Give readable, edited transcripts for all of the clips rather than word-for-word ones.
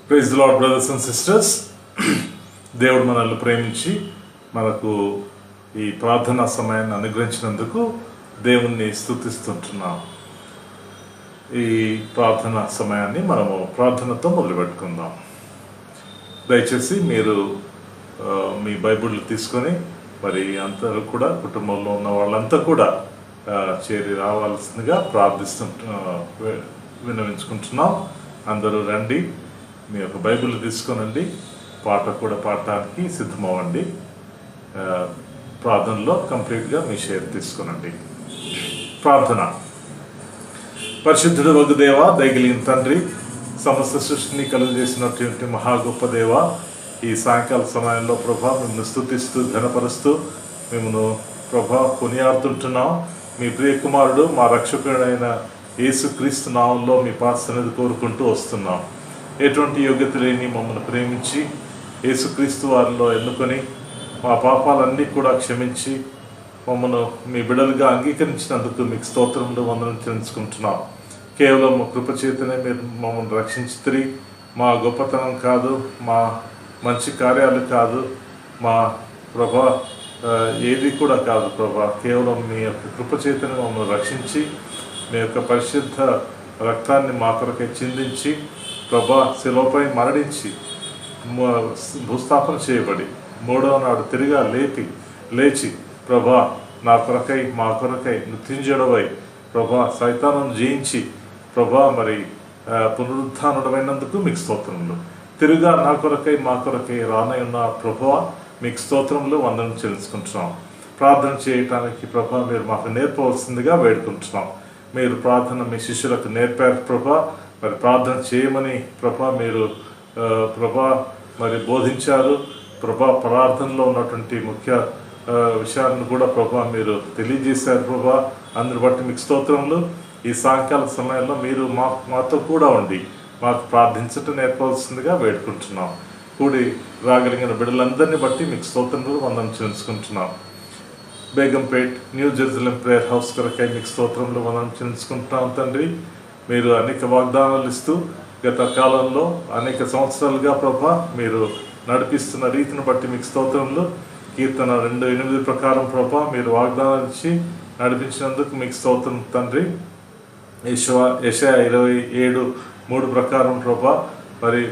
Praise the Lord brothers and sisters. దేవుడు మనల్ని ప్రేమించి మనకు ఈ ప్రార్థనా సమయాన్ని అనుగ్రహించినందుకు దేవుణ్ణి స్తుతిస్తుంటున్నాం. ఈ ప్రార్థనా సమయాన్ని మనము ప్రార్థనతో మొదలుపెట్టుకుందాం. దయచేసి మీరు మీ బైబిల్ తీసుకొని మరి అందరూ కూడా కుటుంబంలో ఉన్న వాళ్ళంతా కూడా చేరి రావాల్సిందిగా విన్నవించుకుంటున్నాం. అందరూ రండి, మీ యొక్క బైబిల్ తీసుకోనండి, పాట కూడా పాడటానికి సిద్ధమవ్వండి. ప్రార్థనలో కంప్లీట్గా మీ షేర్ తీసుకునండి. ప్రార్థన. పరిశుద్ధుడు వగు దేవ, దయగలిగిన తండ్రి, సమస్త సృష్టిని కలుగజేసినటువంటి మహా గొప్ప దేవ, ఈ సాయంకాల సమయంలో ప్రభా మిమ్మల్ని స్తుతిస్తూ ఘనపరుస్తూ మిమ్మల్ని ప్రభా కొనియాడుతుంటున్నాం. మీ ప్రియ కుమారుడు మా రక్షకుడైన యేసుక్రీస్తు నామంలో మీ పాసనది కోరుకుంటూ వస్తున్నాం. ఎటువంటి యోగ్యత లేని మమ్మల్ని ప్రేమించి యేసుక్రీస్తు వారిలో ఎన్నుకొని మా పాపాలన్నీ కూడా క్షమించి మమ్మల్ని మీ బిడ్డలుగా అంగీకరించినందుకు మీకు స్తోత్రములు వందనం చెల్లించుకుంటున్నాం. కేవలం మా కృపచేతనే మీరు మమ్మల్ని రక్షించుతారు. మా గొప్పతనం కాదు, మా మంచి కార్యాలు కాదు, మా ప్రభా ఏది కూడా కాదు ప్రభా. కేవలం మీ యొక్క కృపచేతనే మమ్మల్ని రక్షించి మీ యొక్క పరిశుద్ధ రక్తాన్ని మా కొరకై చిందించి ప్రభా శిలువపై మరణించి భూస్థాపన చేయబడి మూడవ నాడు తిరిగా లేచి ప్రభా నా కొరకై మా కొరకై మృత్యుంజయుడవై ప్రభా సైతానం జయించి ప్రభా మరి పునరుత్థానుడమైనందుకు మీకు స్తోత్రములు. తిరుగా నా కొరకై మా కొరకై రానయున్న ప్రభువా మీకు స్తోత్రములు వందనం చెల్లించుకుంటున్నాం. ప్రార్థన చేయటానికి ప్రభా మీరు మాకు నేర్పవలసిందిగా వేడుకుంటున్నాం. మీరు ప్రార్థన మీ శిష్యులకు నేర్పారు ప్రభా, మరి ప్రార్థన చేయమని ప్రభా మీరు ప్రభా మరి బోధించారు ప్రభా. ప్రార్థనలో ఉన్నటువంటి ముఖ్య విషయాలను కూడా ప్రభా మీరు తెలియజేశారు ప్రభా. అందుని బట్టి మీకు స్తోత్రములు. ఈ సాయంకాల సమయంలో మీరు మాతో కూడా ఉండి మాకు ప్రార్థించటం నేర్పవలసిందిగా వేడుకుంటున్నాం. కూడి రాగలిగిన బిడ్డలందరినీ బట్టి మీకు స్తోత్రములు వందనం చెల్లించుకుంటున్నాం. Begumpet new Jerusalem prayer house కొరకై మీకు స్తోత్రములు వందనం చెల్లించుకుంటున్నాం తండ్రి. మీరు అనేక వాగ్దానాలు ఇస్తూ గత కాలంలో అనేక సంవత్సరాలుగా ప్రభా మీరు నడిపిస్తున్న రీతిని బట్టి మీకు స్తోత్రములు. కీర్తన 2:8 ప్రకారం ప్రభా మీరు వాగ్దానాలు ఇచ్చి నడిపించినందుకు మీకు స్తోత్రం తండ్రి. యెషయా 27:3 ప్రకారం ప్రభా మరి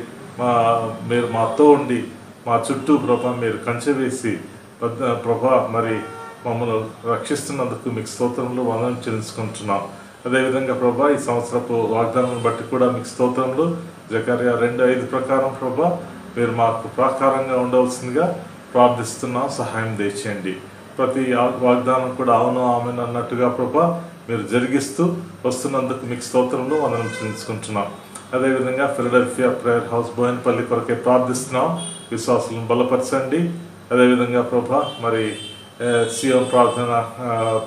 మీరు మాతో ఉండి మా చుట్టూ ప్రభా మీరు కంచె వేసి ప్రభా మరి మమ్మల్ని రక్షిస్తున్నందుకు మీకు స్తోత్రములు వందనం చెల్లించుకుంటున్నాం. అదేవిధంగా ప్రభా ఈ సంవత్సరపు వాగ్దానం బట్టి కూడా మీకు స్తోత్రములు. జకర్యా 2:5 ప్రకారం ప్రభా మీరు మాకు ప్రాకారంగా ఉండవలసిందిగా ప్రార్థిస్తున్నాం. సహాయం దయచేయండి. ప్రతి వాగ్దానం కూడా అవును ఆమెను అన్నట్టుగా ప్రభా మీరు జరిగిస్తూ వస్తున్నందుకు మీకు స్తోత్రములు వందనం చెల్లించుకుంటున్నాం. అదేవిధంగా ఫిలడెల్ఫియా ప్రేయర్ హౌస్ బోయినపల్లి కొరకే ప్రార్థిస్తున్నాం. విశ్వాసులను బలపరచండి. అదేవిధంగా ప్రభా మరి సియోన్ ప్రార్థన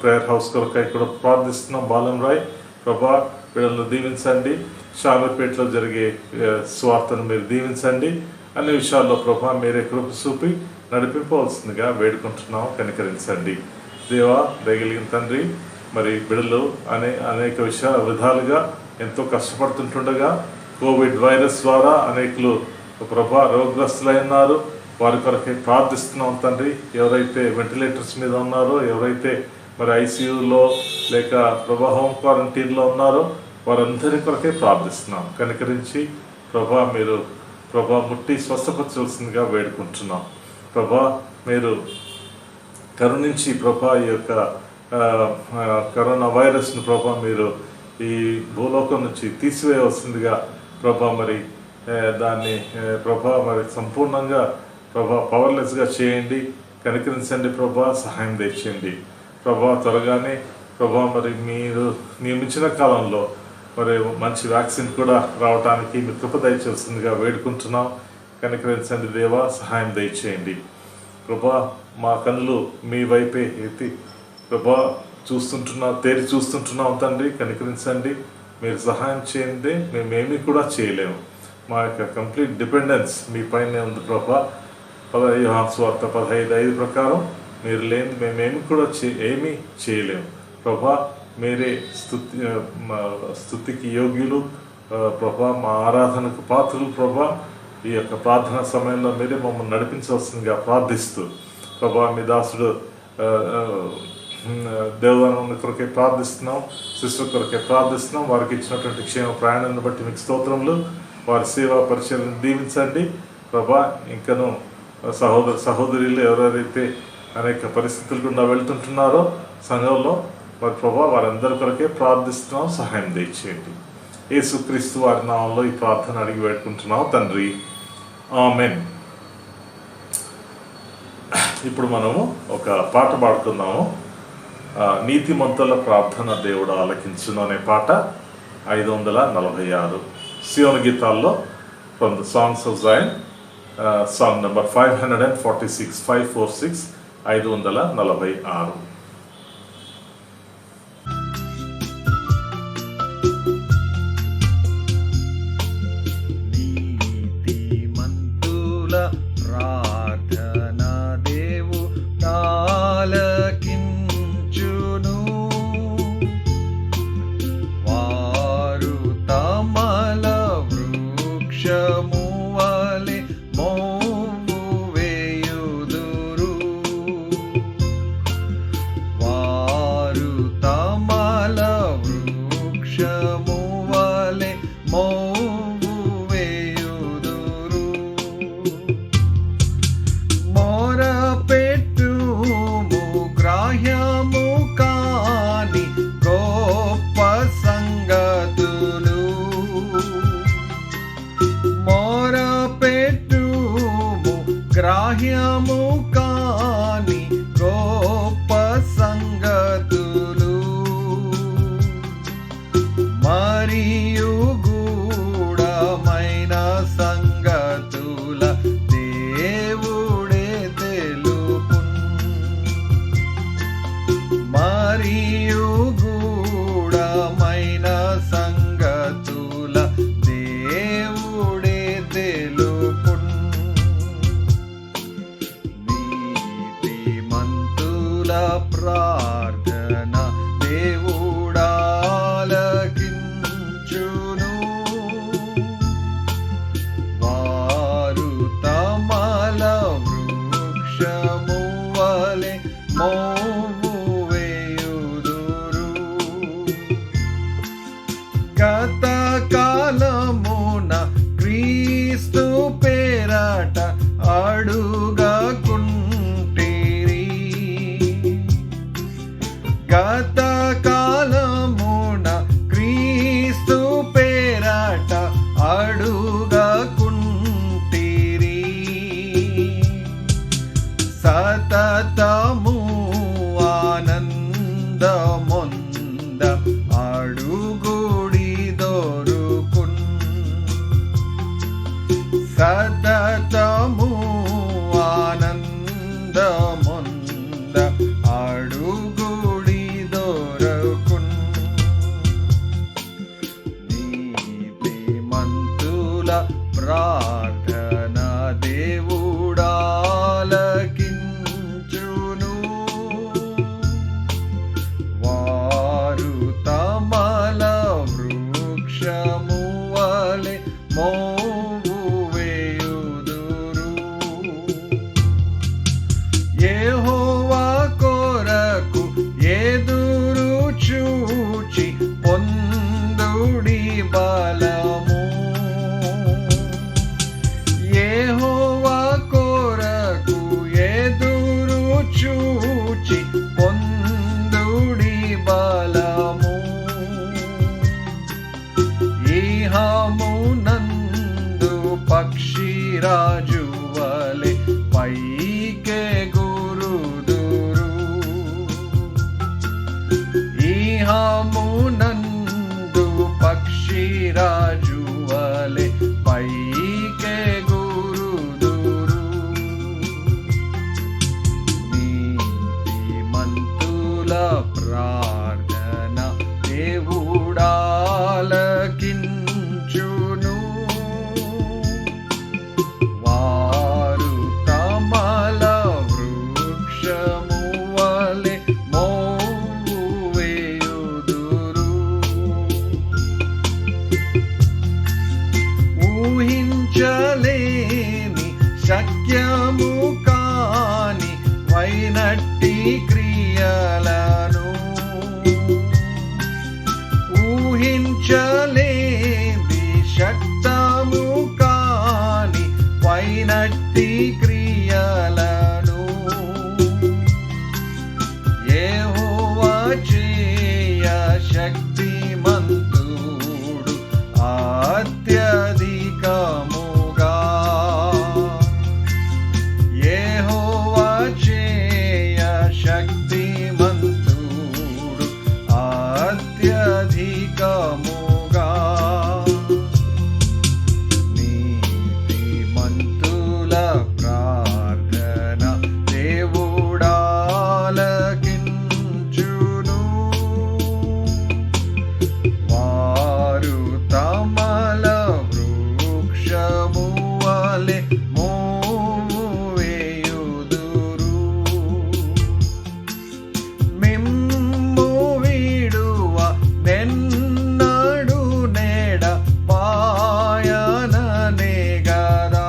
ప్రేయర్ హౌస్ కొరకై కూడా ప్రార్థిస్తున్నాం. బాలంరాయ్ ప్రభా వీళ్ళను దీవించండి. షామీర్పేటలో జరిగే స్వార్థను మీరు దీవించండి. అన్ని విషయాల్లో ప్రభా మీరే కృప చూపి నడిపింపవలసిందిగా వేడుకుంటున్నాం. కనికరించండి దేవా, దయగలిగిన తండ్రి. మరి బిడ్డలు అనేక విధాలుగా ఎంతో కష్టపడుతుంటుండగా కోవిడ్ వైరస్ ద్వారా అనేకులు ప్రభా రోగగ్రస్తులైనారు. వారి కొరకే ప్రార్థిస్తున్నాం తండ్రి. ఎవరైతే వెంటిలేటర్స్ మీద ఉన్నారో, ఎవరైతే మరి ఐసీయూలో లేక ప్రభా హోమ్ క్వారంటైన్లో ఉన్నారో వారందరి కొరకే ప్రార్థిస్తున్నాం. కనికరించి ప్రభా మీరు ప్రభా ముట్టి స్వస్థపరచవలసిందిగా వేడుకుంటున్నాం. ప్రభా మీరు కరుణించి ప్రభా ఈ యొక్క కరోనా వైరస్ను ప్రభా మీరు ఈ భూలోకం నుంచి తీసివేయవలసిందిగా ప్రభా మరి దాన్ని ప్రభా మరి సంపూర్ణంగా ప్రభా పవర్లెస్గా చేయండి. కనికరించండి ప్రభా, సహాయం తెచ్చేయండి ప్రభా. త్వరగానే ప్రభా మరి మీరు నియమించిన కాలంలో మరి మంచి వ్యాక్సిన్ కూడా రావడానికి మీ కృప దయచేస్తుందిగా వేడుకుంటున్నాం. కనికరించండి దేవా, సహాయం దయచేయండి ప్రభా. మా కన్నులు మీ వైపే ఎత్తి ప్రభా తేరి చూస్తుంటున్నాం తండ్రి. కనికరించండి, మీరు సహాయం చేయండి. మేమేమీ కూడా చేయలేము. మా యొక్క కంప్లీట్ డిపెండెన్స్ మీ పైనే ఉంది ప్రభా. యోహాను సువార్త 15:5 ప్రకారం మీరు లేని మేమేమి కూడా ఏమీ చేయలేము ప్రభా. మీరే స్తుతికి యోగ్యులు ప్రభా, మా ఆరాధనకు పాత్రలు ప్రభా. ఈ యొక్క ప్రార్థనా సమయంలో మీరే మమ్మల్ని నడిపించవలసిందిగా ప్రార్థిస్తూ ప్రభా మీ దాసుడు దేవదానం కొరకే ప్రార్థిస్తున్నాం, శిశువు కొరకే ప్రార్థిస్తున్నాం. వారికి ఇచ్చినటువంటి క్షేమ ప్రయాణాన్ని బట్టి మీకు స్తోత్రములు. వారి సేవా పరిచయాలను దీవించండి ప్రభా. ఇంకను సహోదరులు ఎవరెవరైతే అనేక పరిస్థితుల గుండా వెళ్తుంటున్నారో సంఘంలో వారి ప్రభా వారందరి కొరకే ప్రార్థిస్తున్నాం, సహాయం దయచేయండి. యేసుక్రీస్తు వారి నామంలో ఈ ప్రార్థన అడిగి వేడుకుంటున్నాం తండ్రి, ఆమెన్. ఇప్పుడు మనము ఒక పాట పాడుకుందాము. నీతిమంతుల ప్రార్థన దేవుడు ఆలకించును అనే పాట 546 సియోను గీతాల్లో from the songs of Zion, song number 546 546. గ్రాహ్యము కాని గొప్ప సంగతులు మరియు గూఢమైన సంగతుల దేవుడే తెలుపున్. మరియు గూఢమైన సంగతుల దేవుడే తెలుపున్. ప్రార్థన దేవుడాలకించును. వారు తమల వృక్షము వలె మోము వేయుదురు. గత కాలమున క్రీస్తు పేరట అడుగకుంటిరి. గత కాలమున క్రీస్తు పేరట అడుగకుంటిరి. సతతము ఆనందమొంద అడుగుడి దొరుకున్. సతతము ఆనందమొంద అడుగుడి దొరకున్. నీతిమంతుల ప్రార్థన దేవుడాలకించును. వారు తమల వృక్షము వలె మోము వేయుదురు. యెహోవా కొరకు ఎదురు చూచి పొందుడి బలము. యెహోవా కొరకు ఎదురు చూచి పొందుడి బలము. ఇహమునందు పక్షిరాజు వలె పైకే గురుదురు. ఇహమునందు పక్షిరాజు వలె పైకే గురుదురు. నీతిమంతుల ప్రార్థన దేవుడాలకించును. వారు తమల వృక్షము వలె మోము వేయుదురు. శక్యము కాని వైనట్టి క్రియలను ఊహించలేని శక్తము కాని వైనట్టి క్రియలను యెహోవా చేయ శక్తిమంతుడు అత్యధికముగా. యెహోవా చేయ శక్తిమంతుడు అత్యధికముగా. నీతిమంతుల ప్రార్థన దేవుడాలకించును. వారు తమల వృక్షము వలె మోము వేయుదురు. మిమ్ము విడువ నెన్నడు నేడ పాయననే గదా.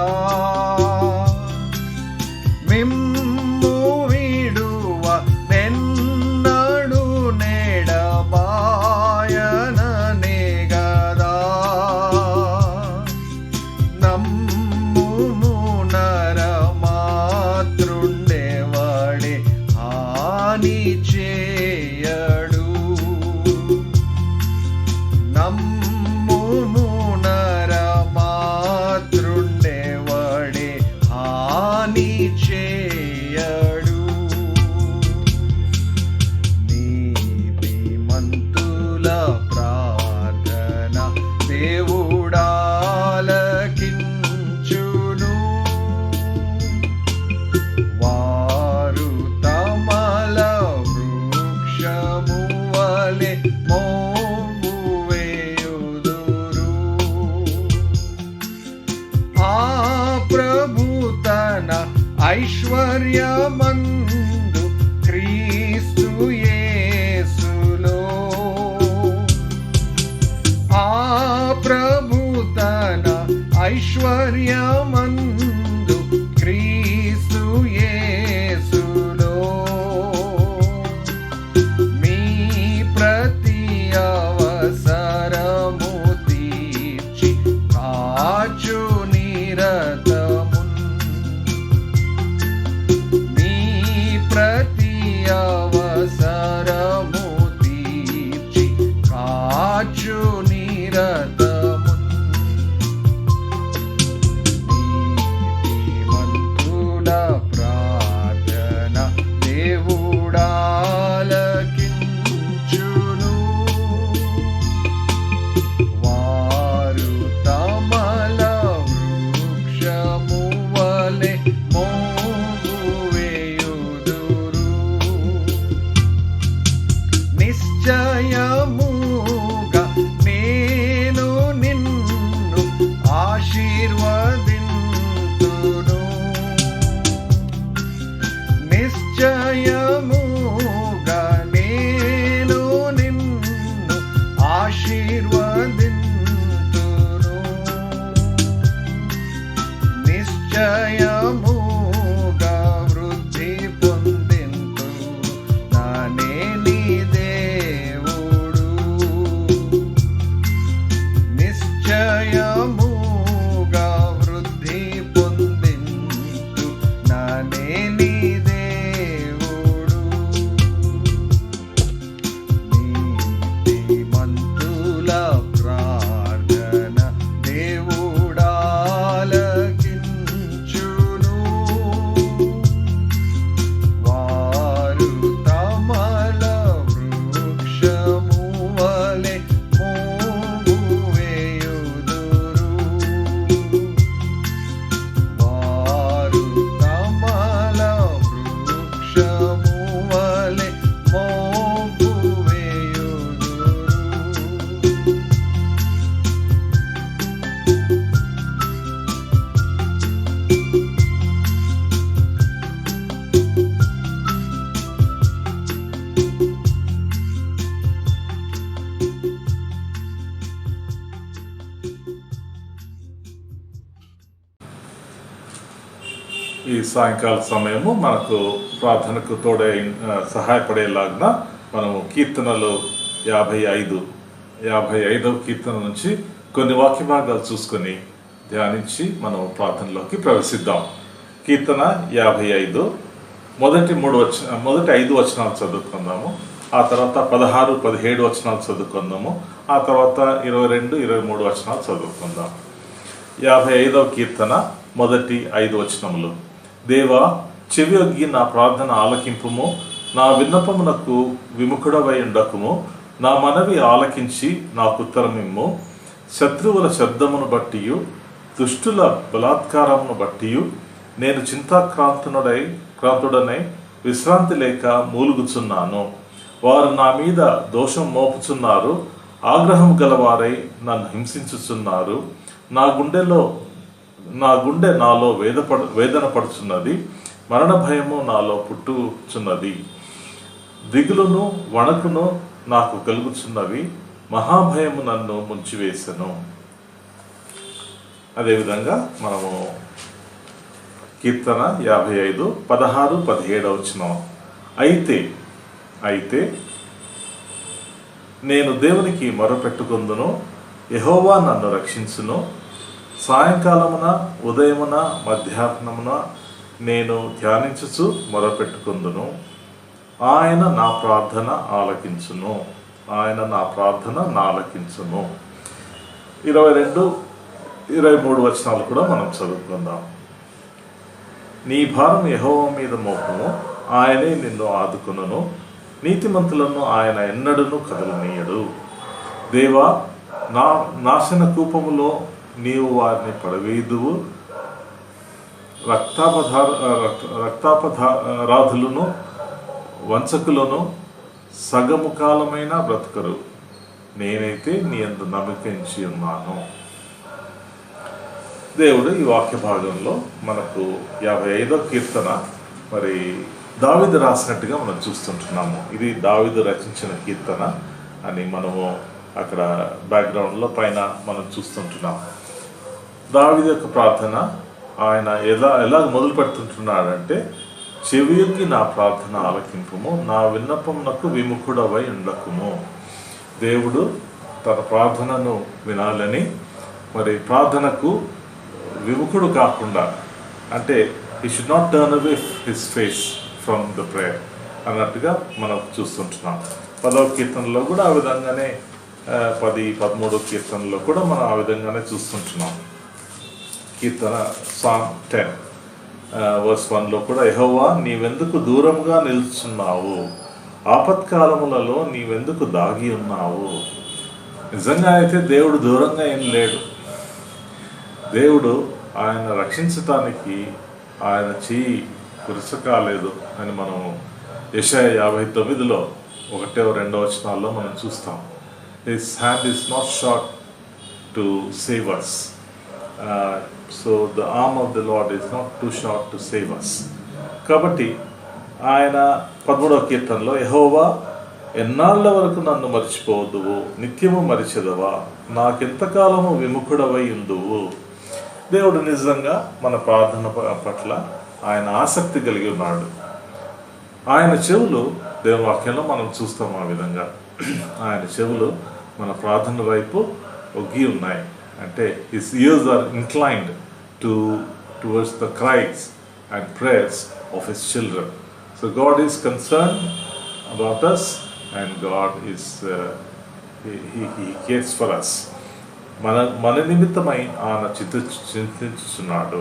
మిమ్ము విడువ నెన్నడు నేడ పాయననే గదా. నమ్ముము నరమాతృండెవడే హాని చేయడు. నమ్ముము నరమాతృండెవడే హాని చేయడు. నీతిమంతుల ప్రార్థన దేవుడాలకించును. వారు తమల వృక్షము వలె మోము వేయుదురు. ఆ ప్రభు తన ఐశ్వర్యమందు క్రీస్తు యేసులో. ఆ ప్రభు తన ఐశ్వర్యమందు క్రీస్తు యేసులో మీ ప్రతి అవసరము తీర్చి కాచు నిరతమున్. మీ ప్రతి అవసరము తీర్చి కాచు నిరతమున్. నీతిమంతుల ప్రార్థన దేవుడాలకించును. వారు తమల వృక్షము వలె మోము వేయుదురు. నిశ్చయముగా నేను ఈ సాయంకాల సమయము మనకు ప్రార్థనకు తోడై సహాయపడేలాగా మనము కీర్తనలు 55వ కీర్తన నుంచి కొన్ని వాక్య భాగాలు చూసుకొని ధ్యానించి మనం ప్రార్థనలోకి ప్రవేశిద్దాం. కీర్తన 55 మొదటి 5 వచనాలు చదువుకుందాము. ఆ తర్వాత 16, 17 వచనాలు చదువుకుందాము. ఆ తర్వాత 22, 23 వచనాలు చదువుకుందాం. 55వ కీర్తన మొదటి 5 వచనములు. దేవా, చెవియొగ్గి నా ప్రార్థన ఆలకింపుము, నా విన్నపమునకు విముఖుడవై ఉండకుము, నా మనవి ఆలకించి నాకు ఉత్తరమిమ్ము. శత్రువుల శబ్దమును బట్టియు దుష్టుల బలాత్కారమును బట్టియు నేను చింతాక్రాంతుడనై విశ్రాంతి లేక మూలుగుచున్నాను. వారు నా మీద దోషం మోపుచున్నారు, ఆగ్రహం గలవారై నన్ను హింసించుచున్నారు. నా గుండె నాలో వేదన పడుచున్నది, మరణ భయము నాలో పుట్టుచున్నది. దిగులును వణకును నాకు కలుగుచున్నవి, మహాభయము నన్ను ముంచివేసెను. అదేవిధంగా మనము కీర్తన 55, 16, 17 వచనం. అయితే నేను దేవునికి మొరపెట్టుకొందును, యెహోవా నన్ను రక్షించును. సాయంకాలమున, ఉదయమున, మధ్యాహ్నమున నేను ధ్యానించుచు మొరపెట్టుకొందును. ఆయన నా ప్రార్థన ఆలకించును. 22, 23 వచనాలు కూడా మనం చదువుకుందాం. నీ భారం యెహోవా మీద మోపము, ఆయనే నిన్ను ఆదుకొనును. నీతిమంతులను ఆయన ఎన్నడూను కదలనీయడు. దేవా, నా నాశన కూపములో నీవు వారిని పడవేయుదువు. రక్తాపరాధులను వంచకులను సగము కాలమైన బ్రతుకరు. నేనైతే నీ యందు నమ్మకించి ఉన్నాను. దేవుడు ఈ వాక్య భాగంలో మనకు 55వ కీర్తన మరి దావీదు రాసినట్టుగా మనం చూస్తుంటున్నాము. ఇది దావీదు రచించిన కీర్తన అని మనము అక్కడ బ్యాక్గ్రౌండ్లో పైన మనం చూస్తుంటున్నాము. దావీదు యొక్క ప్రార్థన ఆయన ఎలా మొదలు పెడుతుంటున్నాడంటే, చెవియొగ్గి నా ప్రార్థన ఆలకింపుము, నా విన్నపమునకు విముఖుడవై ఉండకుము. దేవుడు తన ప్రార్థనను వినాలని, మరి ప్రార్థనకు విముఖుడు కాకుండా, అంటే he should not turn away his face from the prayer అన్నట్టుగా మనం చూస్తుంటున్నాం. 10వ కీర్తనలో కూడా ఆ విధంగానే 10, 13 కీర్తనలో కూడా మనం ఆ విధంగానే చూస్తుంటున్నాం. కీర్తన Psalm 10 verse 1లో కూడా, యెహోవా నీవెందుకు దూరంగా నిలుచున్నావు, ఆపత్కాలములలో నీవెందుకు దాగి ఉన్నావు. నిజంగా అయితే దేవుడు దూరంగా ఏం లేడు. దేవుడు ఆయన రక్షించటానికి ఆయన చెయ్యి కురసకాలేదు అని మనం యెషయా 59లో 1, 2 వచనాల్లో మనం చూస్తాం. His hand is not short to save us. So the arm of the Lord is not too short to save us. కాబట్టి ఆయన 13వ కీర్తనలో, యెహోవా ఎన్నాళ్ళ వరకు నన్ను మర్చిపోవద్దువు, నిత్యము మరిచెదవా, నాకెంతకాలము విముఖుడవై ఉందువు. దేవుడు నిజంగా మన ప్రార్థన పట్ల ఆయన ఆసక్తి కలిగి ఉన్నాడు. ఆయన చెవులు, దేవుని వాక్యంలో మనం చూస్తాం ఆ విధంగా, ఆయన చెవులు మన ప్రార్థన వైపు ఒగ్గి ఉన్నాయి. అంటే his ears are inclined towards the cries and prayers of his children. So God is concerned about us and God is he cares for us. మన నిమిత్తమై ఆయన చింతించుచున్నాడు.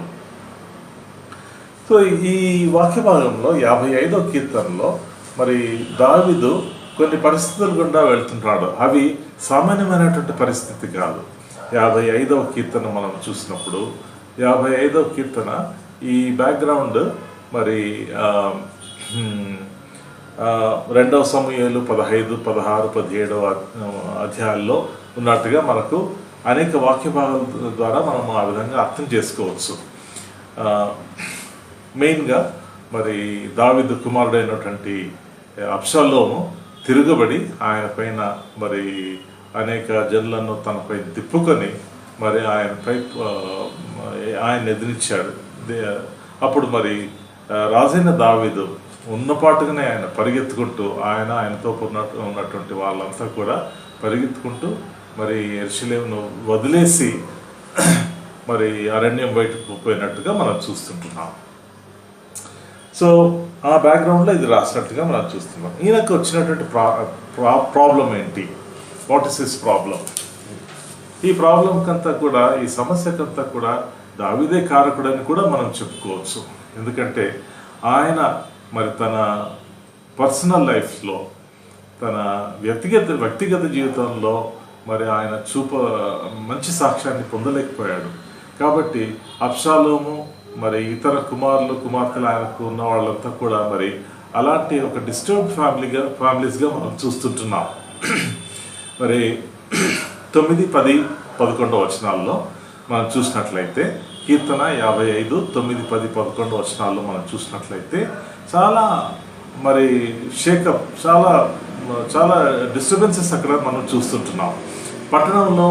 సో ఈ వాక్య భాగంలో 55వ కీర్తనలో మరి దావీదు కొన్ని పరిస్థితులు గుండా వెళ్తుంటాడు. అవి సామాన్యమైనటువంటి పరిస్థితి కాదు. 55వ కీర్తన మనం చూసినప్పుడు 55వ కీర్తన ఈ బ్యాక్గ్రౌండ్ మరి 2 సమూయేలు 15, 16, 17 అధ్యాయాల్లో ఉన్నట్టుగా మనకు అనేక వాక్య భాగాల ద్వారా మనం ఆ విధంగా అర్థం చేసుకోవచ్చు. మెయిన్గా మరి దావీదు కుమారుడైనటువంటి అబ్షాలోము తిరగబడి ఆయన పైన మరి అనేక జనులను తనపై తిప్పుకొని మరి ఆయన ఎదిరించాడు. అప్పుడు మరి రాజైన దావీదు ఉన్నపాటుగానే ఆయన పరిగెత్తుకుంటూ ఆయనతో ఉన్నటువంటి వాళ్ళంతా కూడా పరిగెత్తుకుంటూ మరి యెరూషలేమును వదిలేసి మరి అరణ్యం బయటకు పోయినట్టుగా మనం చూస్తుంటున్నాం. సో ఆ బ్యాక్గ్రౌండ్లో ఇది రాసినట్టుగా మనం చూస్తున్నాం. ఈయనకు వచ్చినటువంటి ప్రాబ్లం ఏంటి? What is his problem? ఈ ప్రాబ్లంకంతా కూడా, ఈ సమస్యకంతా కూడా దావీదే కారకుడని కూడా మనం చెప్పుకోవచ్చు. ఎందుకంటే ఆయన మరి తన పర్సనల్ లైఫ్లో, తన వ్యక్తిగత జీవితంలో మరి ఆయన మంచి సాక్ష్యాన్ని పొందలేకపోయాడు. కాబట్టి అబ్షాలోము మరి ఇతర కుమార్తెలు ఆయనకు ఉన్న వాళ్ళంతా కూడా మరి అలాంటి ఒక డిస్టర్బ్డ్ ఫ్యామిలీస్గా మనం చూస్తుంటున్నాం. మరి 9, 10, 11 వచనాల్లో మనం చూసినట్లయితే, కీర్తన 55, 9, 10, 11 వచనాల్లో మనం చూసినట్లయితే చాలా మరి షేకప్, చాలా డిస్టర్బెన్సెస్ అక్కడ మనం చూస్తుంటున్నాం. పట్టణంలో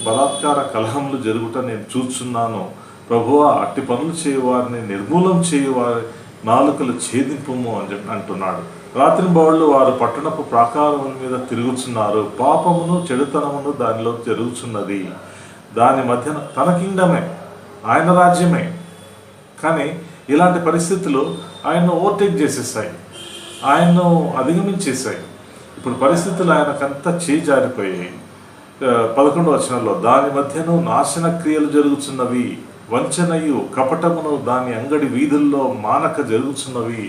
బలాత్కార కలహములు జరుగుట నేను చూస్తున్నాను. ప్రభువా, అట్టి పనులు చేయవారిని నిర్మూలం చేయవారి నాలుకలు ఛేదింపుము అని అంటున్నాడు. రాత్రింబవళ్ళు వారు పట్టణపు ప్రాకారముల మీద తిరుగుతున్నారు. పాపమును చెడుతనమును దానిలో జరుగుతున్నది. దాని మధ్యన తన కింగ్డమే, ఆయన రాజ్యమే. కానీ ఇలాంటి పరిస్థితులు ఆయన్ను ఓవర్టేక్ చేసేసాయి, ఆయన్ను అధిగమించేశాయి. ఇప్పుడు పరిస్థితులు ఆయనకంతా చేజారిపోయాయి. 11వ వచనంలో, దాని మధ్యను నాశన క్రియలు జరుగుతున్నవి, వంచనయు కపటమును దాని అంగడి వీధుల్లో మానక జరుగుతున్నవి.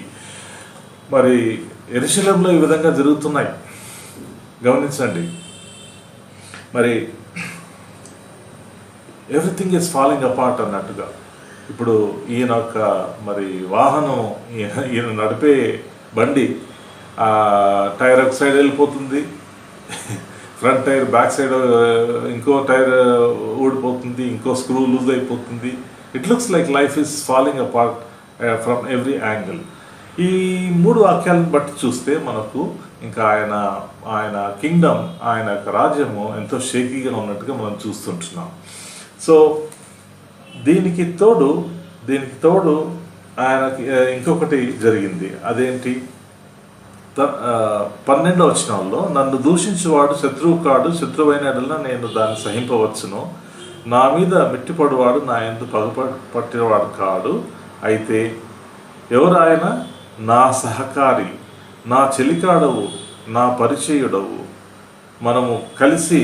మరి యెరూషలేములో ఈ విధంగా జరుగుతున్నాయి, గమనించండి. మరి ఎవ్రీథింగ్ ఈజ్ ఫాలింగ్ అపార్ట్ అన్నట్టుగా. ఇప్పుడు ఈయన మరి వాహనం, ఈయన నడిపే బండి టైర్ ఒక సైడ్ వెళ్ళిపోతుంది, ఫ్రంట్ టైర్ బ్యాక్ సైడ్ ఇంకో టైర్ ఊడిపోతుంది, ఇంకో స్క్రూ లూజ్ అయిపోతుంది. It looks like life is falling apart from every angle. ఈ 3 వాక్యాలను బట్టి చూస్తే మనకు ఇంకా ఆయన కింగ్డమ్, ఆయన యొక్క రాజ్యము ఎంతో షేకీగా ఉన్నట్టుగా మనం చూస్తుంటున్నాం. సో దీనికి తోడు ఆయనకి ఇంకొకటి జరిగింది. అదేంటి? 12వ వచనంలో, నన్ను దూషించేవాడు శత్రువు కాడు, శత్రువైన ఎడల నేను దాన్ని సహింపవచ్చును. నా మీద మెట్టిపడువాడు నా యందు పట్టినవాడు కాడు. అయితే ఎవరు ఆయన? నా సహకారి, నా చెలికాడవు, నా పరిచయుడవు. మనము కలిసి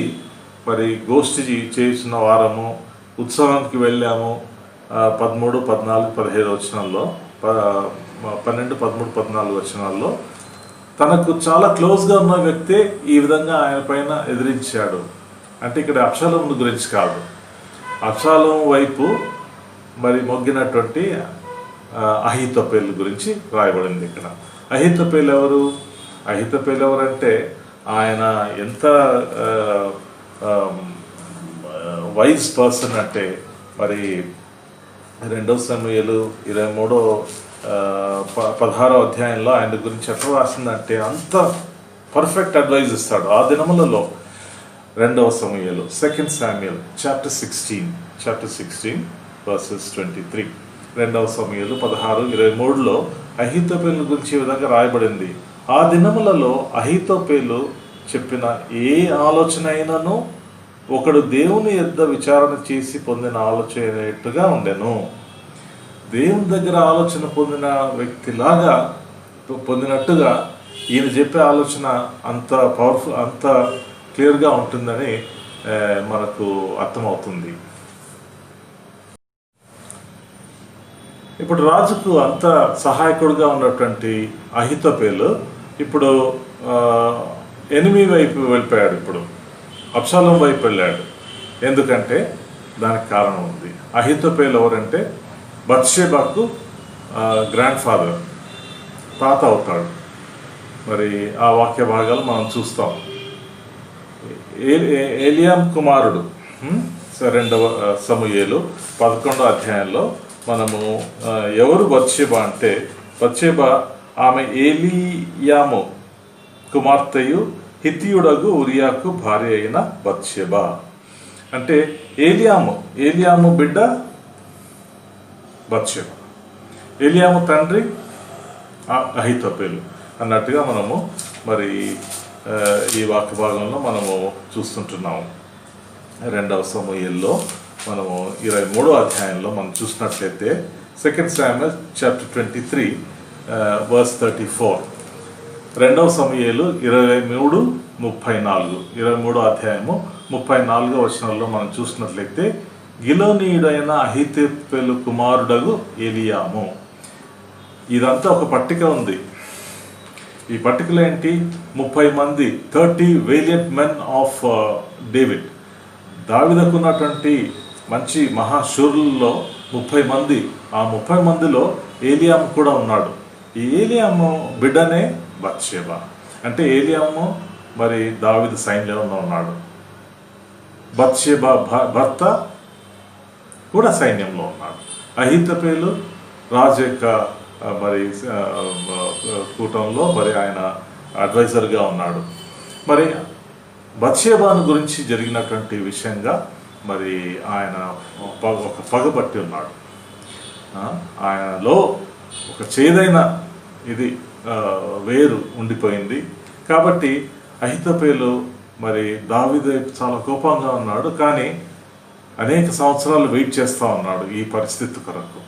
మరి గోష్ఠి చేసిన వారము, ఉత్సవానికి వెళ్ళాము. 13, 14, 15 వచనాల్లో, 12, 13, 14 వచనాల్లో తనకు చాలా క్లోజ్గా ఉన్న వ్యక్తే ఈ విధంగా ఆయన పైన ఎదిరించాడు. అంటే ఇక్కడ అబ్షాలోము గురించి కాదు, అబ్షాలోము వైపు మరి మొగ్గినటువంటి అహీతోపెలు గురించి రాయబడింది ఇక్కడ. అహీతోపెలు ఎవరంటే ఆయన ఎంత వైజ్ పర్సన్ అంటే, మరి 2 సమూయేలు 16వ అధ్యాయంలో ఆయన గురించి ఎట్లా రాసిందంటే అంత పర్ఫెక్ట్ అడ్వైజ్ ఇస్తాడు. ఆ దినములలో 2 సమూయేలు, 2 Samuel chapter 16 verses 23, 2 సమూయేలు 16:23లో అహీతోపెలు గురించి ఈ విధంగా రాయబడింది. ఆ దినములలో అహీతోపెలు చెప్పిన ఏ ఆలోచన అయినను ఒకడు దేవుని యొద్ద విచారణ చేసి పొందిన ఆలోచనట్టుగా ఉండెను. దేవుని దగ్గర ఆలోచన పొందిన వ్యక్తిలాగా పొందినట్టుగా ఈయన చెప్పే ఆలోచన అంత పవర్ఫుల్, అంత క్లియర్గా ఉంటుందని మనకు అర్థమవుతుంది. ఇప్పుడు రాజుకు అంత సహాయకుడుగా ఉన్నటువంటి అహీతోపెలు ఇప్పుడు ఎనిమి వైపు వెళ్ళిపోయాడు. ఇప్పుడు అబ్షాలోం వైపు వెళ్ళాడు. ఎందుకంటే దానికి కారణం ఉంది. అహీతోపెలు ఎవరంటే బత్షెబాకు గ్రాండ్ ఫాదర్, తాత అవుతాడు. మరి ఆ వాక్య భాగాలు మనం చూస్తాం. ఏలియాం కుమారుడు. 2 సమూయేలు 11వ అధ్యాయంలో మనము ఎవరు బత్షెబా అంటే, బత్షెబా ఆమె ఏలియాము కుమార్తెయు హిత్తియుడగు ఉరియాకు భార్య అయిన బత్షెబా. అంటే ఏలియాము బిడ్డ బత్షెబ. ఏలియాము తండ్రి అహీతోపెలు అన్నట్టుగా మనము మరి ఈ వాక్య భాగంలో మనము చూస్తుంటున్నాము. 2వ సమూయేలులో మనము 23వ అధ్యాయంలో మనం చూసినట్లయితే 2 Samuel chapter 23 verse 34. 2వ సమూయేలు 23:34, 23వ అధ్యాయము 34వ వచనంలో మనం చూసినట్లయితే గిలోనీయుడైన అహీతోపెలు కుమారుడగు ఏలియాము. ఇదంతా ఒక పట్టిక ఉంది. ఈ పట్టికలో ఏంటి? 30 మంది 30 వేలియంట్ మెన్ ఆఫ్ డేవిడ్. దావీదుకు ఉన్నటువంటి మంచి మహాశూరులలో 30 మంది. ఆ 30 మందిలో ఏలియాము కూడా ఉన్నాడు. ఈ ఏలియాము బిడ్డనే బత్షెబ. అంటే ఏలియాము మరి దావీదు సైన్యంలో ఉన్నాడు. బత్షెబ భర్త కూడా సైన్యంలో ఉన్నాడు. అహీతోపెలు రాజు యొక్క మరి కూటంలో మరి ఆయన అడ్వైజర్గా ఉన్నాడు. మరి బత్షెబాను గురించి జరిగినటువంటి విషయంగా మరి ఆయన ఒక పగబట్టి ఉన్నాడు. ఆయనలో ఒక చేదైన ఇది వేరు ఉండిపోయింది. కాబట్టి అహీతోపెలు మరి దావీదు చాలా కోపంగా ఉన్నాడు. కానీ అనేక సంవత్సరాలు వెయిట్ చేస్తూ ఉన్నాడు ఈ పరిస్థితి కొరకు.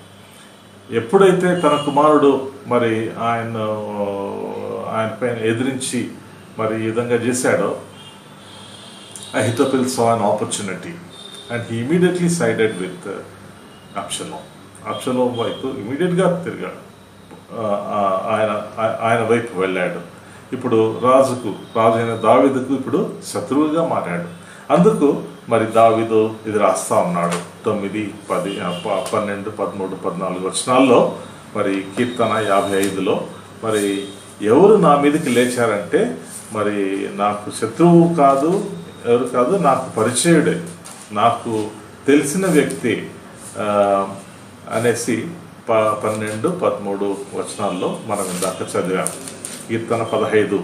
ఎప్పుడైతే తన కుమారుడు మరి ఆయన పైన ఎదిరించి మరి ఈ విధంగా చేశాడో, అహీతోపెల్ saw an opportunity and he immediately sided with Absalom. Absalom వైపు ఇమీడియట్గా తిరిగాడు. ఆయన వైపు వెళ్ళాడు. ఇప్పుడు రాజు అయిన దావీదుకు ఇప్పుడు శత్రువుగా మారాడు. అందుకు మరి దావీదు ఇది రాస్తా ఉన్నాడు. 9, 10, 12, 13, 14 వచనాల్లో మరి కీర్తన 55లో మరి ఎవరు నా మీదకి లేచారంటే మరి నాకు శత్రువు కాదు, ఎవరు కాదు, నాకు పరిచయుడే, నాకు తెలిసిన వ్యక్తి అనేసి 12, 13 వచనాల్లో మనం ఇందాక చదివాం. కీర్తన 15,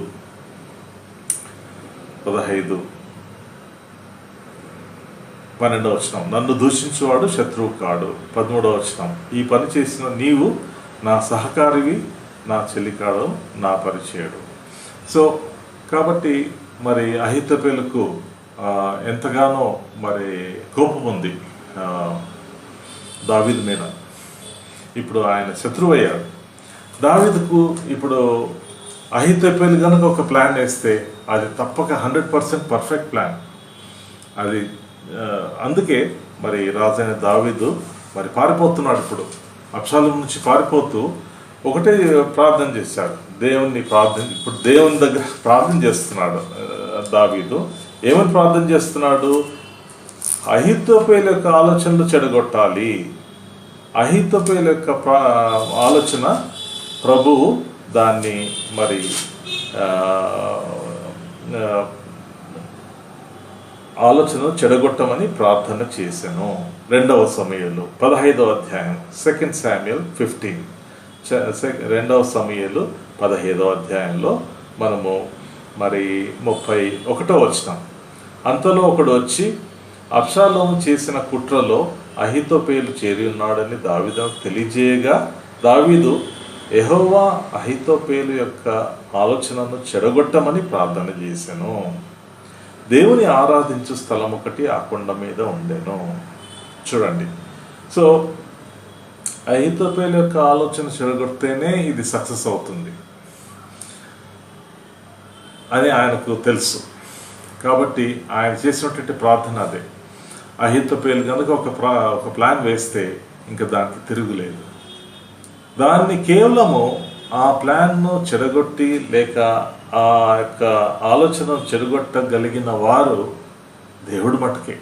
12వ వచనం, నన్ను దూషించువాడు శత్రువు కాడు. 13వ వచనం, ఈ పని చేసిన నీవు నా సహకారివి, నా చెలికాడు, నా పరిచయుడు. సో కాబట్టి మరి అహీతోపెలుకు ఎంతగానో మరి కోపం ఉంది దావీదు మీద. ఇప్పుడు ఆయన శత్రువు అయ్యాడు. దావీదుకు ఇప్పుడు అహీతోపెలు కనుక ఒక ప్లాన్ వేస్తే అది తప్పక 100% పర్ఫెక్ట్ ప్లాన్ అది. అందుకే మరి రాజైన దావీదు మరి పారిపోతున్నాడు. ఇప్పుడు అబ్షాలోము నుంచి పారిపోతూ ఒకటే ప్రార్థన చేశాడు, ఇప్పుడు దేవుని దగ్గర ప్రార్థన చేస్తున్నాడు దావీదు. ఏమని ప్రార్థన చేస్తున్నాడు? అహీతోపెలు యొక్క ఆలోచనలు చెడగొట్టాలి. అహీతోపెలు యొక్క ఆలోచన ప్రభువు దాన్ని మరి ఆలోచనను చెడగొట్టమని ప్రార్థన చేశాను. 2వ సమూయేలు 15వ అధ్యాయం 2 Samuel 15. 2వ సమూయేలు 15వ అధ్యాయంలో మనము మరి 31వ వచనం, అంతలో ఒకడు వచ్చి అబ్షాలోము చేసిన కుట్రలో అహీతోపెలు చేరి ఉన్నాడని దావీదుకు తెలియజేయగా దావీదు యెహోవా అహీతోపెలు యొక్క ఆలోచనను చెడగొట్టమని ప్రార్థన చేశాను. దేవుని ఆరాధించు స్థలం ఒకటి ఆ కొండ మీద ఉండెను. చూడండి, సో అహీతోపెలు యొక్క ఆలోచన చెడగొడితేనే ఇది సక్సెస్ అవుతుంది అని ఆయనకు తెలుసు. కాబట్టి ఆయన చేసినటువంటి ప్రార్థన అదే. అహీతోపెలు కనుక ఒక ప్లాన్ వేస్తే ఇంకా దానికి తిరుగులేదు. దాన్ని కేవలము ఆ ప్లాన్ను చెడగొట్టి లేక ఆ యొక్క ఆలోచనను చెడగొట్టగలిగిన వారు దేవుడు మటుకే,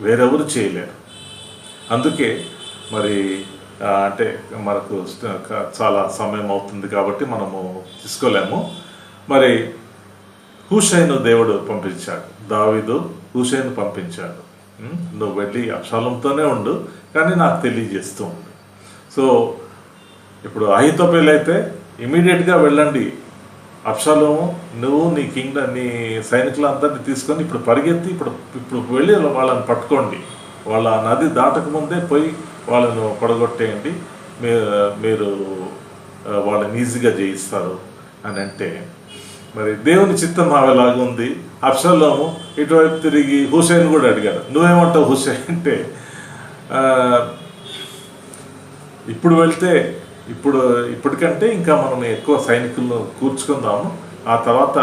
వేరెవరు చేయలేరు. అందుకే మరి అంటే మనకు చాలా సమయం అవుతుంది కాబట్టి మనము తీసుకోలేము. మరి హూషైను దేవుడు పంపించాడు, దావీదు హూషైను పంపించాడు, నువ్వు వెళ్ళి అబ్షాలోముతోనే ఉండు కానీ నాకు తెలియజేస్తూ ఉండు. సో ఇప్పుడు అహీతోపెలు అయితే ఇమీడియట్గా వెళ్ళండి, అబ్షాలోము నువ్వు నీ సైనికులందరినీ తీసుకొని ఇప్పుడు పరిగెత్తి ఇప్పుడు వెళ్ళి వాళ్ళని పట్టుకోండి, వాళ్ళ నది దాటక ముందే పోయి వాళ్ళను పడగొట్టేయండి, మీరు వాళ్ళని ఈజీగా జయిస్తారు అని అంటే, మరి దేవుని చిత్తం ఆవేలాగా ఉంది. అబ్షాలోము ఇటువైపు తిరిగి హుసేన్ కూడా అడిగాడు, నువ్వేమంటావు హుసేన్ అంటే, ఇప్పుడు వెళ్తే ఇప్పటికంటే ఇంకా మనం ఎక్కువ సైనికులను కూర్చుకుందాము, ఆ తర్వాత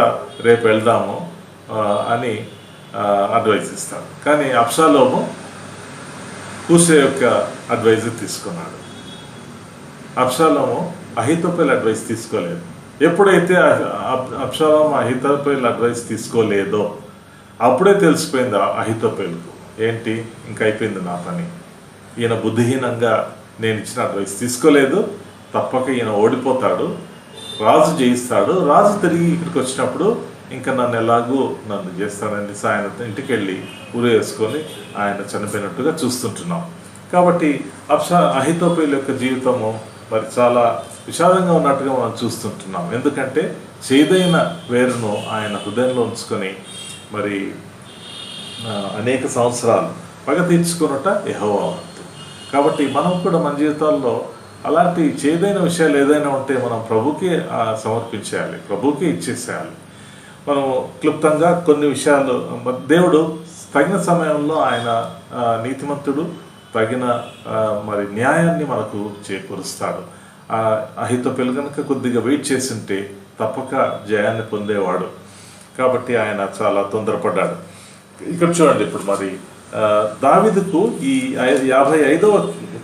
రేపు వెళ్దాము అని అడ్వైజ్ ఇస్తాడు. కానీ అబ్షాలోము హుసే యొక్క అడ్వైజ్ తీసుకున్నాడు. అబ్షాలోము అహీతోపెల్ అడ్వైస్ తీసుకోలేదు. ఎప్పుడైతే అబ్షాలోము అహీతోపెల్ అడ్వైస్ తీసుకోలేదో అప్పుడే తెలిసిపోయింది అహీతోపెల్కు, ఏంటి ఇంకా అయిపోయింది నా పని, ఈయన బుద్ధిహీనంగా నేను ఇచ్చిన అడ్వైస్ తీసుకోలేదు, తప్పక ఈయన ఓడిపోతాడు, రాజు జయిస్తాడు, రాజు తిరిగి ఇక్కడికి వచ్చినప్పుడు ఇంకా నన్ను చేస్తానని ఆయన ఇంటికి వెళ్ళి ఉరి వేసుకొని ఆయన చనిపోయినట్టుగా చూస్తుంటున్నాం. కాబట్టి అహీతోపెల్ యొక్క జీవితము మరి చాలా విషాదంగా ఉన్నట్టుగా మనం చూస్తుంటున్నాం. ఎందుకంటే చేదైన వేరును ఆయన హృదయంలో ఉంచుకొని మరి అనేక సంవత్సరాలు పగ తీర్చుకున్నట యెహోవా వంతు. కాబట్టి మనం కూడా మన జీవితాల్లో అలాంటి చేదైన విషయాలు ఏదైనా ఉంటే మనం ప్రభుకి సమర్పించేయాలి, ప్రభుకి ఇచ్చేసేయాలి. మనం క్లుప్తంగా కొన్ని విషయాలు, దేవుడు తగిన సమయంలో ఆయన నీతిమంతుడు, తగిన మరి న్యాయాన్ని మనకు చేకూరుస్తాడు. అహీతోపెల్ కనుక కొద్దిగా వెయిట్ చేస్తుంటే తప్పక జయాన్ని పొందేవాడు. కాబట్టి ఆయన చాలా తొందరపడ్డాడు. ఇక్కడ చూడండి, ఇప్పుడు మరి దావీదుకు ఈ 55వ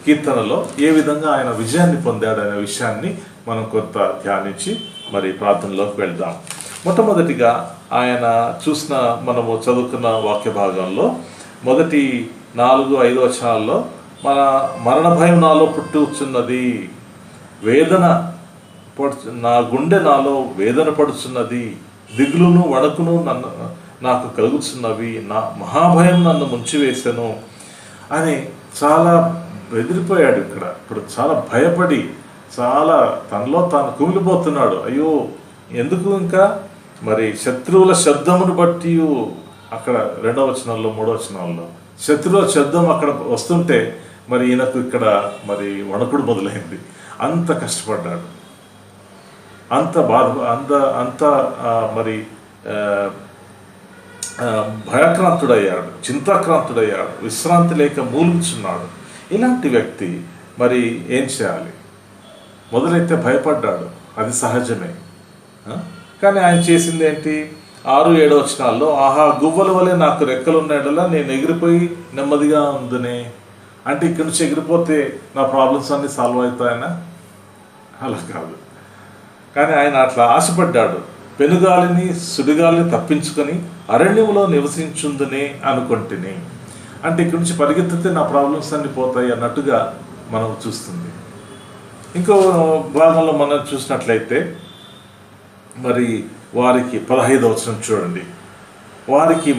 కీర్తనలో ఏ విధంగా ఆయన విజయాన్ని పొందాడు అనే విషయాన్ని మనం కొంత ధ్యానించి మరి ప్రార్థనలోకి వెళ్దాం. మొట్టమొదటిగా ఆయన మనము చదువుకున్న వాక్య భాగంలో మొదటి 4-5 వచనాల్లో మరణ భయం నాలో పుట్టుచున్నది, నా గుండె నాలో వేదన పడుచున్నది, దిగులును వణకును నాకు కలుగుతున్నవి, నా మహాభయం నన్ను ముంచివేసెను అని చాలా బెదిరిపోయాడు. ఇప్పుడు చాలా భయపడి చాలా తనలో తాను కుమిలిపోతున్నాడు. అయ్యో ఎందుకు, ఇంకా మరి శత్రువుల శబ్దమును బట్టి, అక్కడ 2వ వచనంలో 3వ వచనాల్లో శత్రువుల శబ్దం అక్కడ వస్తుంటే మరి ఈయనకు ఇక్కడ మరి వణకుడు మొదలైంది. అంత కష్టపడ్డాడు, అంత బాధ, అంత మరి భయాక్రాంతుడయ్యాడు, చింతాక్రాంతుడయ్యాడు, విశ్రాంతి లేక మూలుగుచున్నాడు. ఇలాంటి వ్యక్తి మరి ఏం చేయాలి? మొదలైతే భయపడ్డాడు, అది సహజమే. కానీ ఆయన చేసింది ఏంటి? 6-7 వచనాల్లో, ఆహా గువ్వల వలె నాకు రెక్కలున్నాడలా నేను ఎగిరిపోయి నెమ్మదిగా ఉందనే. అంటే ఇక్కడి నుంచి ఎగిరిపోతే నా ప్రాబ్లమ్స్ అన్నీ సాల్వ్ అవుతాయనా? అలా కాదు. కానీ ఆయన అట్లా ఆశపడ్డాడు. పెనుగాలిని సుడిగాలిని తప్పించుకొని అరణ్యంలో నివసించుందనే అనుకుంటుని. అంటే ఇక్కడి నుంచి పరిగెత్తితే నా ప్రాబ్లమ్స్ అన్నీ పోతాయి అన్నట్టుగా మనం చూస్తుంది. ఇంకో భాగంలో మనం చూసినట్లయితే మరి వారికి 15వ వచనం చూడండి, వారికి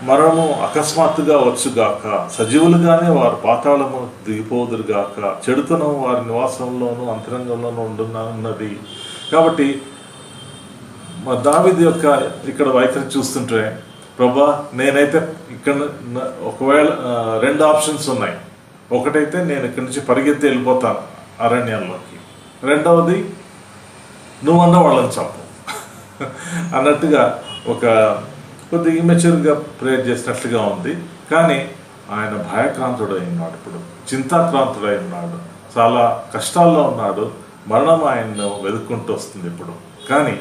మరణము అకస్మాత్తుగా వచ్చుగాక, సజీవులుగానే వారు పాతాళము దిగిపోదురుగాక, చెడుతనం వారి నివాసంలోనూ అంతరంగంలోనూ ఉండున్నది. కాబట్టి దావీదు యొక్క ఇక్కడ వైఖరి చూస్తుంటే, ప్రభా నేనైతే ఇక్కడ ఒకవేళ 2 ఆప్షన్స్ ఉన్నాయి. ఒకటైతే నేను ఇక్కడి నుంచి పరిగెత్తి వెళ్ళిపోతాను అరణ్యంలోకి, రెండవది నువ్వన్న వాళ్ళని చంపు అన్నట్టుగా ఒక కొద్దిగా ఇమ్మెచ్యూర్గా ప్రేయర్ చేసినట్లుగా ఉంది. కానీ ఆయన భయక్రాంతుడై ఉన్నాడు, ఇప్పుడు చింతాక్రాంతుడై ఉన్నాడు, చాలా కష్టాల్లో ఉన్నాడు, మరణం ఆయన్ను వెతుక్కుంటూ వస్తుంది ఇప్పుడు. కానీ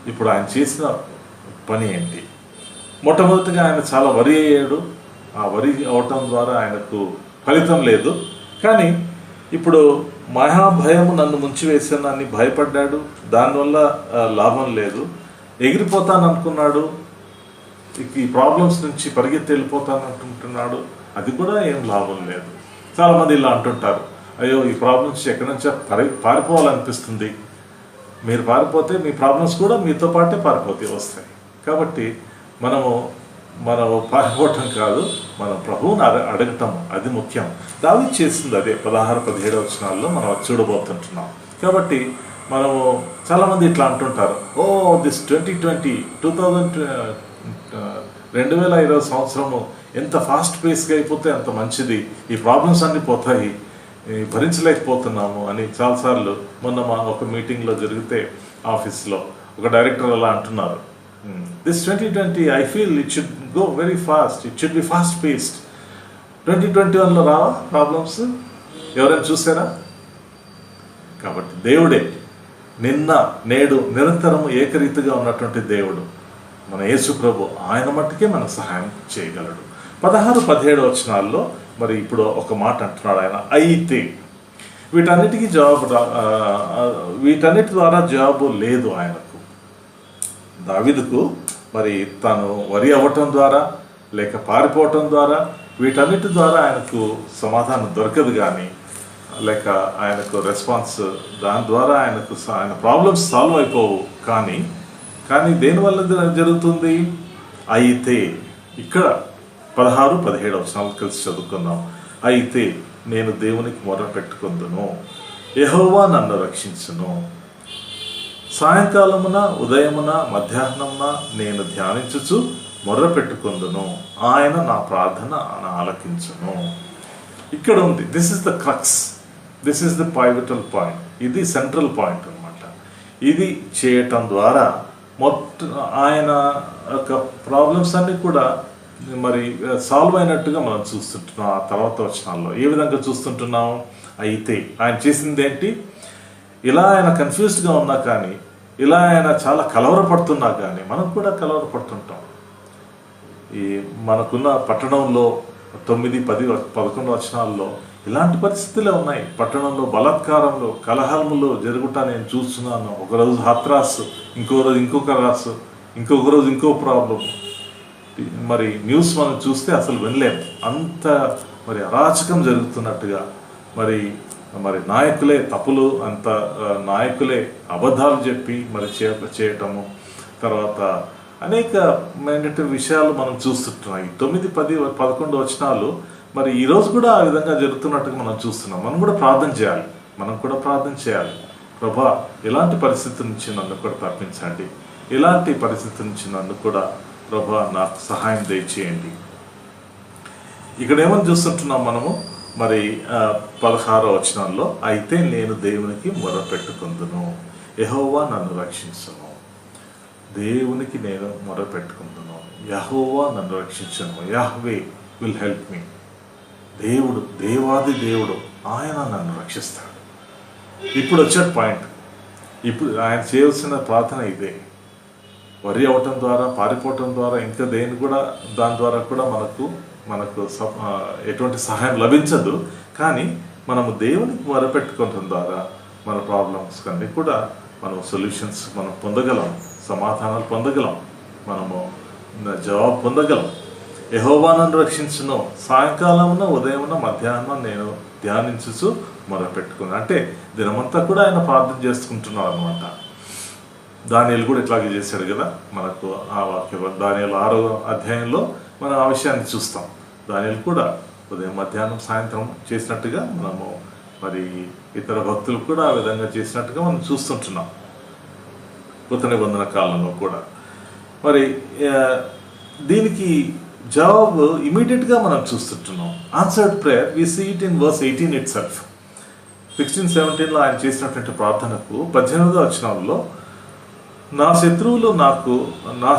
ఇప్పుడు ఆయన చేసిన పని ఏంటి? మొట్టమొదటిగా ఆయన చాలా వరి అయ్యాడు. ఆ వరి అవటం ద్వారా ఆయనకు ఫలితం లేదు. కానీ ఇప్పుడు మహాభయము నన్ను ముంచివేసానని భయపడ్డాడు, దానివల్ల లాభం లేదు. ఎగిరిపోతాను అనుకున్నాడు, ఈ ప్రాబ్లమ్స్ నుంచి పరిగెత్తి వెళ్ళిపోతాను అనుకుంటున్నాడు, అది కూడా ఏం లాభం లేదు. చాలామంది ఇలా అంటుంటారు, అయ్యో ఈ ప్రాబ్లమ్స్ ఎక్కడి నుంచో పారిపోవాలనిపిస్తుంది. మీరు పారిపోతే మీ ప్రాబ్లమ్స్ కూడా మీతో పాటే వస్తాయి. కాబట్టి మనం పారిపోవటం కాదు, మనం ప్రభువుని అడగటం, అది ముఖ్యం. దావీదు చేసింది అదే. 16-17 వచనాల్లో మనం చూడబోతుంటున్నాం. కాబట్టి మనము చాలామంది ఇట్లా అంటుంటారు, దిస్ 2020 2020 సంవత్సరము ఎంత ఫాస్ట్ పేస్గా అయిపోతే అంత మంచిది, ఈ ప్రాబ్లమ్స్ అన్నీ పోతాయి, భరించలేకపోతున్నాము అని చాలాసార్లు మొన్న మా ఒక మీటింగ్లో జరిగితే ఆఫీస్లో ఒక డైరెక్టర్ అలా అంటున్నారు, this 2020 I feel it should go very fast, it should be fast paced. 2021లో రావా ప్రాబ్లమ్స్? ఎవరైనా చూసారా? కాబట్టి దేవుడే నిన్న నేడు నిరంతరం ఏకరీతిగా ఉన్నటువంటి దేవుడు మన యేసు ప్రభు, ఆయన మట్టుకే మనకు సహాయం చేయగలడు. 16-17 వచనాల్లో మరి ఇప్పుడు ఒక మాట అంటున్నాడు ఆయన, అయితే వీటన్నిటికీ వీటన్నిటి ద్వారా జవాబు లేదు ఆయనకు. దావీదుకు మరి తాను వరి అవ్వటం ద్వారా లేక పారిపోవటం ద్వారా వీటన్నిటి ద్వారా ఆయనకు సమాధానం దొరకదు, కానీ లేక ఆయనకు రెస్పాన్స్ దాని ద్వారా ఆయన ప్రాబ్లమ్స్ సాల్వ్ అయిపోవు. కానీ దేనివల్ల జరుగుతుంది? అయితే ఇక్కడ 16-17 వచనాలు కలిసి చదువుకుందాం. అయితే నేను దేవునికి మొర్ర పెట్టుకుందును, యెహోవా నన్ను రక్షించును. సాయంకాలమున ఉదయమున మధ్యాహ్నమున నేను ధ్యానించుచు మొర్ర పెట్టుకుందును, ఆయన నా ప్రార్థన ఆలకించును. ఇక్కడ ఉంది, this is the crux, this is the pivotal point, ఇది సెంట్రల్ పాయింట్ అనమాట. ఇది చేయటం ద్వారా మొత్తం ఆయన యొక్క ప్రాబ్లమ్స్ అన్నీ కూడా మరి సాల్వ్ అయినట్టుగా మనం చూస్తుంటున్నాం. ఆ తర్వాత వచనాల్లో ఏ విధంగా చూస్తుంటున్నాం? అయితే ఆయన చేసింది ఏంటి? ఇలా ఆయన కన్ఫ్యూజ్డ్గా ఉన్నా కానీ, ఇలా ఆయన చాలా కలవరపడుతున్నా కానీ మనం కూడా కలవరపడుతుంటాం. ఈ మనకున్న పట్టణంలో 9, 10, 11 వచనాల్లో ఇలాంటి పరిస్థితులే ఉన్నాయి. పట్టణంలో బలాత్కారంలో కలహాలములు జరుగుట నేను చూస్తున్నాను. ఒకరోజు హాత్రాస్, ఇంకో రోజు ఇంకొక రాసు, ఇంకొక రోజు ఇంకో ప్రాబ్లం. మరి న్యూస్ మనం చూస్తే అసలు వినలేము, అంత మరి అరాచకం జరుగుతున్నట్టుగా. మరి నాయకులే తప్పులు, అంత నాయకులే అబద్ధాలు చెప్పి మరి చేయటము, తర్వాత అనేక విషయాలు మనం చూస్తుంటున్నాం. 9, 10, 11 వచనాలు మరి ఈరోజు కూడా ఆ విధంగా జరుగుతున్నట్టుగా మనం చూస్తున్నాం. మనం కూడా ప్రార్థన చేయాలి. ప్రభా, ఇలాంటి పరిస్థితి నుంచి నన్ను కూడా తప్పించండి, ఇలాంటి పరిస్థితి నుంచి నన్ను కూడా ప్రభా నాకు సహాయం దయచేయండి. ఇక్కడ ఏమని చూస్తుంటున్నాం మనము? మరి 16వ వచనంలో, అయితే నేను దేవునికి మొర్ర పెట్టుకుందును, యెహోవా నన్ను రక్షించును. దేవునికి నేను మొర్ర పెట్టుకుందును, యెహోవా నన్ను రక్షించును, యాహ్వే విల్ హెల్ప్ మీ. దేవుడు, దేవాది దేవుడు, ఆయన నన్ను రక్షిస్తాడు. ఇప్పుడు వచ్చే పాయింట్, ఇప్పుడు ఆయన చేయాల్సిన ప్రార్థన ఇదే. వరి అవటం ద్వారా, పారిపోవటం ద్వారా, ఇంకా దాని ద్వారా కూడా మనకు ఎటువంటి సహాయం లభించదు. కానీ మనము దేవునికి మొరపెట్టుకోవటం ద్వారా మన ప్రాబ్లమ్స్ అన్నీ కూడా మనం సొల్యూషన్స్ మనం పొందగలం, సమాధానాలు పొందగలం, మనము జవాబు పొందగలం. యెహోవా నన్ను రక్షించును, సాయంకాలమున ఉదయమున మధ్యాహ్నం నేను ధ్యానించుచు మొరపెట్టుకున్నాను. అంటే దినమంతా కూడా ఆయన ప్రార్థన చేసుకుంటున్నాడు అనమాట. దానియేలు కూడా ఇట్లాగే చేశాడు కదా. మనకు ఆ వాక్యం దానియేలు 6వ అధ్యాయంలో మనం ఆ విషయాన్ని చూస్తాం. దానియేలు కూడా ఉదయం మధ్యాహ్నం సాయంత్రం చేసినట్టుగా మనము మరి ఇతర భక్తులు కూడా ఆ విధంగా చేసినట్టుగా మనం చూస్తుంటున్నాం కొత్త నిబంధన కాలంలో కూడా. మరి దీనికి జవాబు ఇమీడియట్గా మనం చూస్తుంటున్నాం. Answered prayer we see it in verse 18 itself. 16-17లో ఆయన చేసినటువంటి ప్రార్థనకు 18వ వచనంలో, నా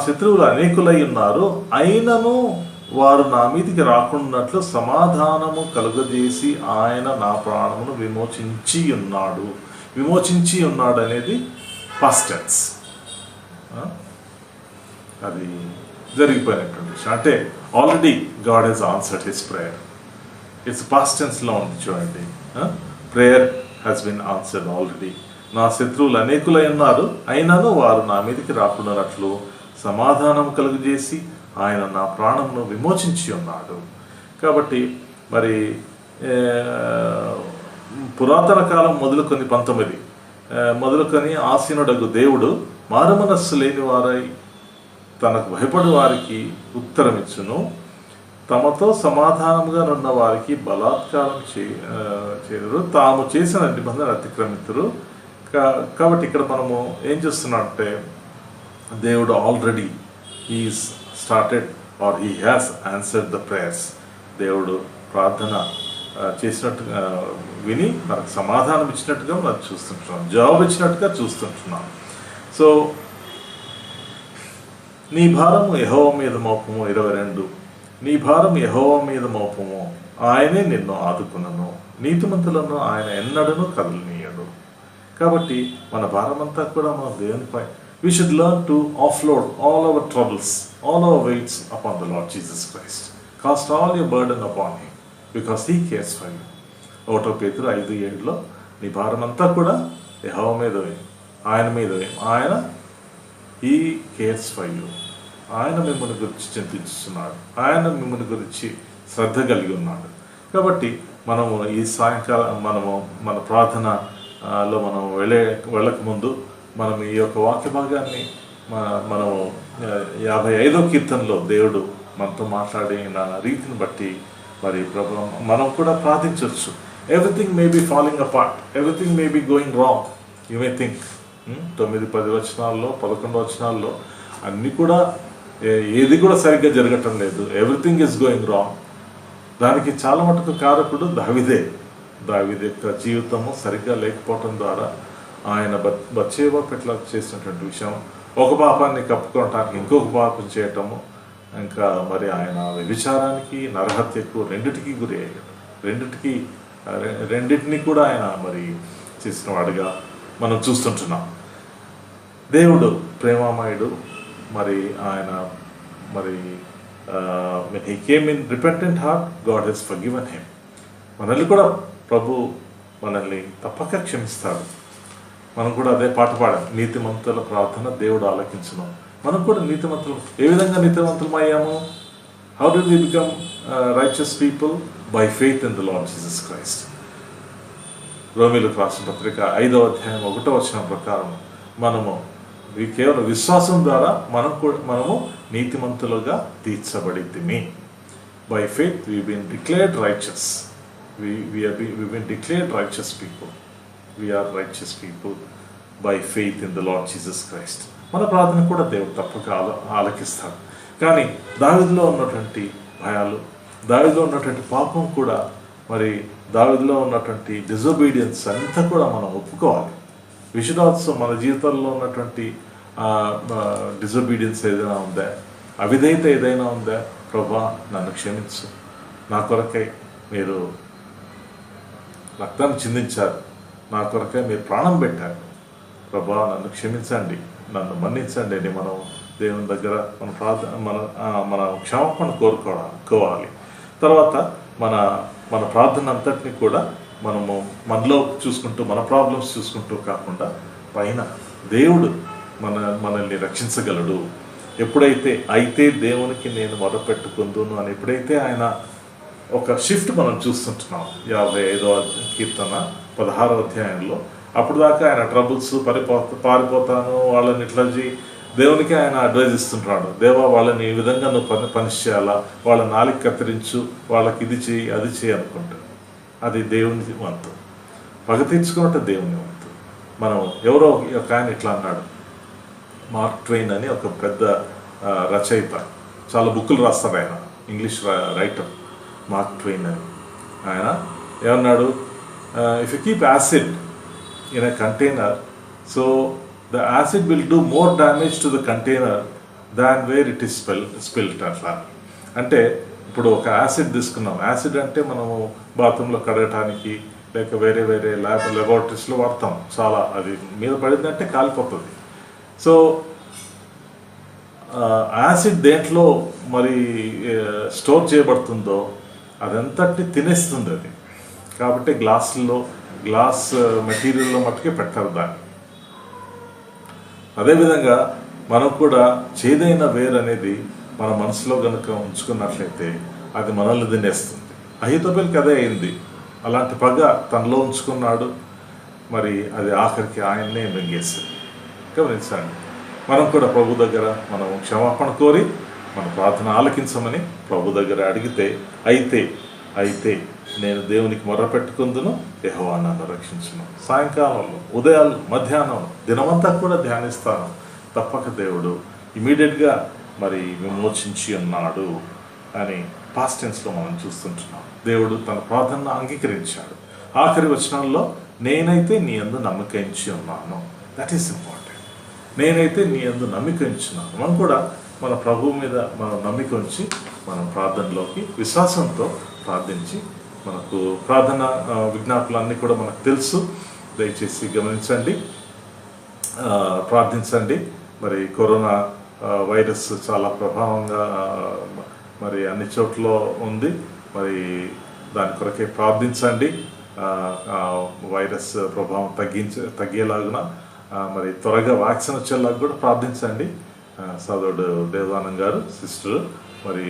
శత్రువులు అనేకులై ఉన్నారు, అయినను వారు నా మీదికి రాకున్నట్లు సమాధానము కలుగజేసి ఆయన నా ప్రాణమును విమోచించి ఉన్నాడు అనేది పాస్ట్ టెన్స్. అది జరిగిపోయినటువంటి విషయం. అంటే already God has answered his prayer. It's past టెన్స్లో ఉంది చూడండి. Prayer has been answered already. నా శత్రువులు అనేకులై ఉన్నారు, అయినను వారు నా మీదకి రాకున్నట్లు సమాధానం కలుగజేసి ఆయన నా ప్రాణమును విమోచించి ఉన్నాడు. కాబట్టి మరి పురాతన కాలం మొదలుకొని 19 మొదలుకొని ఆసీనుడగు దేవుడు మారుమనస్సు లేని వారై తనకు భయపడి వారికి ఉత్తరమిచ్చును, తమతో సమాధానముగా ఉన్న వారికి బలాత్కారం చేయరు, తాము చేసిన నిబంధన అతిక్రమితురు. కాబట్టి ఇక్కడ మనము ఏం చేస్తున్నామంటే, దేవుడు already is started or he has answered the prayers. దేవుడు ప్రార్థన చేసినట్టు విని మనకు సమాధానం ఇచ్చినట్టుగా మనం చూస్తుంటున్నాం, జవాబు ఇచ్చినట్టుగా చూస్తుంటున్నాం. సో నీ భారము యెహోవా మీద మోపము. 22, నీ భారం యెహోవా మీద మోపము, ఆయనే నిన్ను ఆదుకునను, నీతిమంతులను ఆయన ఎన్నడను కదలనీయడు. కాబట్టి మన భారమంతా కూడా మన దేవునిపై. We should learn to offload all our troubles, all our weights upon the Lord Jesus Christ. Cast all your burden upon Him, because He cares for you. 1 Peter 5:7 నీ భారమంతా కూడా యెహోవా మీద వేయి, ఆయన మీద వేయి, ఆయన He cares for you. ఆయన మిమ్మల్ని గురించి చింతిస్తున్నాడు, ఆయన మిమ్మల్ని గురించి శ్రద్ధ కలిగి ఉన్నాడు. కాబట్టి మనము ఈ సాయంకాలం మన ప్రార్థనలో మనం వెళ్ళకముందు మనం ఈ యొక్క వాక్య భాగాన్ని మనము 55వ కీర్తనలో దేవుడు మనతో మాట్లాడిన రీతిని బట్టి మరి ప్రభు మనం కూడా ప్రార్థించవచ్చు. Everything may be falling apart, everything may be going wrong. You may think 9-10 వచనాల్లో 11 వచనాల్లో అన్నీ కూడా ఏది కూడా సరిగ్గా జరగటం లేదు, ఎవ్రీథింగ్ ఈజ్ గోయింగ్ రాంగ్. దానికి చాలా మటుకు కారకుడు దావీదే యొక్క జీవితము సరిగ్గా లేకపోవటం ద్వారా ఆయన బత్షెబా పట్ల చేసినటువంటి విషయం, ఒక పాపాన్ని కప్పుకోవటానికి ఇంకొక పాపం చేయటము, ఇంకా మరి ఆయన వ్యభిచారానికి నరహత్యకు రెండిటికి గురి అయ్యాడు. రెండింటినీ కూడా ఆయన మరి చేసిన వాడిగా మనం చూస్తుంటున్నాం. దేవుడు ప్రేమామయుడు. మరి ఆయన మరి when he came in repentant heart, God has forgiven him. మనల్ని కూడా ప్రభు మనల్ని తప్పక క్షమిస్తాడు. మనం కూడా అదే పాట పాడాం, నీతిమంతుల ప్రార్థన దేవుడు ఆలకించును. మనం కూడా నీతిమంతులు. ఏ విధంగా నీతిమంతులం అయ్యాము? How did we become righteous people? By faith in the Lord Jesus Christ. రోమీయులకు రాసిన పత్రిక 5వ అధ్యాయం 1వ వచనం ప్రకారం మనము కేవలం విశ్వాసం ద్వారా మనము నీతిమంతులుగా తీర్చబడితిమి. By faith we been declared righteous. we've been declared righteous people. We are righteous people by faith in the Lord Jesus Christ. మన ప్రార్థన కూడా దేవుడు తప్పక ఆలకిస్తాడు. కానీ దావీదులో ఉన్నటువంటి భయాలు, దావీదులో ఉన్నటువంటి పాపం కూడా, మరి దావీదులో ఉన్నటువంటి డిజొబీడియన్స్ అంతా కూడా మనం ఒప్పుకోవాలి. వి షుడ్ ఆల్సో మన జీవితాల్లో ఉన్నటువంటి డిజొబీడియన్స్ ఏదైనా ఉందా, అవిధేయత ఏదైనా ఉందా, ప్రభా నన్ను క్షమించు, నా కొరకై మీరు రక్తాన్ని చిందించారు, నా కొరకై మీరు ప్రాణం పెట్టారు, ప్రభా నన్ను క్షమించండి, నన్ను మన్నించండి అని మనం దేవుని దగ్గర మన క్షమాపణ కోరుకోవాలి. తర్వాత మన ప్రార్థన అంతటిని కూడా మనలో చూసుకుంటూ, మన ప్రాబ్లమ్స్ చూసుకుంటూ కాకుండా పైన దేవుడు మనల్ని రక్షించగలడు. ఎప్పుడైతే దేవునికి నేను మొదపెట్టుకుందును అని ఎప్పుడైతే ఆయన ఒక షిఫ్ట్ మనం చూస్తుంటున్నాం 55వ కీర్తన 16వ అధ్యాయంలో. అప్పుడు దాకా ఆయన ట్రబుల్స్ పారిపోతాను వాళ్ళని ఇట్లా దేవునికి ఆయన అడ్వైజ్ ఇస్తుంటున్నాడు. దేవా వాళ్ళని ఈ విధంగా నువ్వు పనిష్ చేయాలా, వాళ్ళ నాలుగు కత్తిరించు, వాళ్ళకి ఇది చేయి అది చేయి అనుకుంటాడు. అది దేవుని వంతు. పగ తీర్చుకున్నట్టు దేవుని వంతు. మనం ఎవరో ఒక ఆయన ఇట్లా అన్నాడు, మార్క్ ట్వెయిన్ అని ఒక పెద్ద రచయిత, చాలా బుక్కులు రాస్తాడు ఆయన, ఇంగ్లీష్ రైటర్ మార్క్ ట్వెయిన్ అని. ఆయన ఏమన్నాడు, if you keep acid in a container, so the acid will do more damage to the container than where it is spilled అట్లా. అంటే ఇప్పుడు ఒక యాసిడ్ తీసుకున్నాం. యాసిడ్ అంటే మనము బాత్రూంలో కడగటానికి లేక వేరే లెబార్టరీస్లో వాడతాం. చాలా అది మీద పడిందంటే కాలిపోతుంది. సో యాసిడ్ దేంట్లో మరి స్టోర్ చేయబడుతుందో అదంతటి తినేస్తుంది అది. కాబట్టి గ్లాస్ మెటీరియల్లో మట్టుకే పెట్టారు దాన్ని. అదేవిధంగా మనం కూడా చేదైన వేరు అనేది మన మనసులో కనుక ఉంచుకున్నట్లయితే అది మనల్ని తినేస్తుంది. అహీతోపెలుకి అదే అయింది. అలాంటి పగ తనలో ఉంచుకున్నాడు, మరి అది ఆఖరికి ఆయన్నే మింగేసింది. గమనించండి, మనం కూడా ప్రభు దగ్గర మనం క్షమాపణ కోరి మన ప్రార్థన ఆలకించమని ప్రభు దగ్గర అడిగితే, అయితే నేను దేవునికి మొర్రపెట్టుకుందును, యెహోవా నన్ను రక్షించును. సాయంకాలంలో, ఉదయాలు, మధ్యాహ్నం, దినమంతా కూడా ధ్యానిస్తాను. తప్పక దేవుడు ఇమీడియట్గా మరి విమోచించి ఉన్నాడు అని పాస్ట్ టెన్స్లో మనం చూస్తుంటున్నాం. దేవుడు తన ప్రార్థనను అంగీకరించాడు. ఆఖరి వచనంలో నేనైతే నీ యందు నమ్మకించి ఉన్నాను. That is important. నేనైతే నీ యందు నమ్మికించున్నాను. మనం కూడా మన ప్రభువు మీద మనం నమ్మిక ఉంచి మనం ప్రార్థనలోకి విశ్వాసంతో ప్రార్థించి, మనకు ప్రార్థన విజ్ఞాపనలన్నీ కూడా మనకు తెలుసు, దయచేసి గమనించండి, ప్రార్థించండి. మరి కరోనా వైరస్ చాలా ప్రభావంగా మరి అన్ని చోట్ల ఉంది. మరి దాని కొరకే ప్రార్థించండి. వైరస్ ప్రభావం తగ్గేలాగున మరి త్వరగా వ్యాక్సిన్ వచ్చేలాగా కూడా ప్రార్థించండి. సోదరుడు దేవానంద్ గారు, సిస్టర్, మరి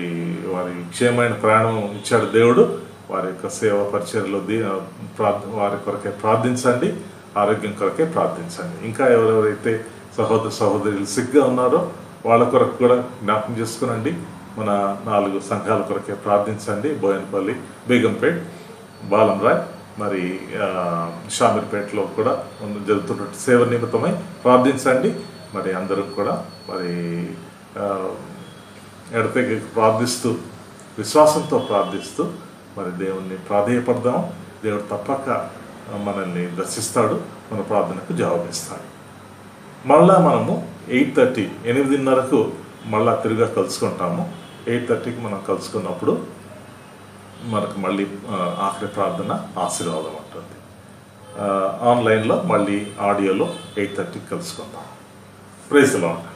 వారి క్షేమైన ప్రయాణం ఇచ్చాడు దేవుడు. వారి యొక్క సేవా పరిచర్యలో వారి కొరకే ప్రార్థించండి. ఆరోగ్యం కొరకే ప్రార్థించండి. ఇంకా ఎవరెవరైతే సహోదర సహోదరులు సిగ్గా ఉన్నారో వాళ్ళ కొరకు కూడా జ్ఞాపకం చేసుకునండి. మన 4 సంఘాల కొరకే ప్రార్థించండి. బోయనపల్లి, బేగంపేట్, బాలంరాయ్, మరి షామీర్పేటలో కూడా జరుగుతున్న సేవ నిమిత్తమై ప్రార్థించండి. మరి అందరూ కూడా మరి ఎడతెగ ప్రార్థిస్తూ, విశ్వాసంతో ప్రార్థిస్తూ మరి దేవుణ్ణి ప్రాధేయపడదాం. దేవుడు తప్పక మనల్ని దర్శిస్తాడు, మన ప్రార్థనకు జవాబిస్తాడు. మళ్ళా మనము 8:30, 8:30కు మళ్ళా తిరిగా కలుసుకుంటాము. 8:30కి మనం కలుసుకున్నప్పుడు మనకు మళ్ళీ ఆఖరి ప్రార్థన ఆశీర్వాదం ఉంటుంది. ఆన్లైన్లో మళ్ళీ ఆడియోలో 8:30కి కలుసుకుందాం. Praise the lord.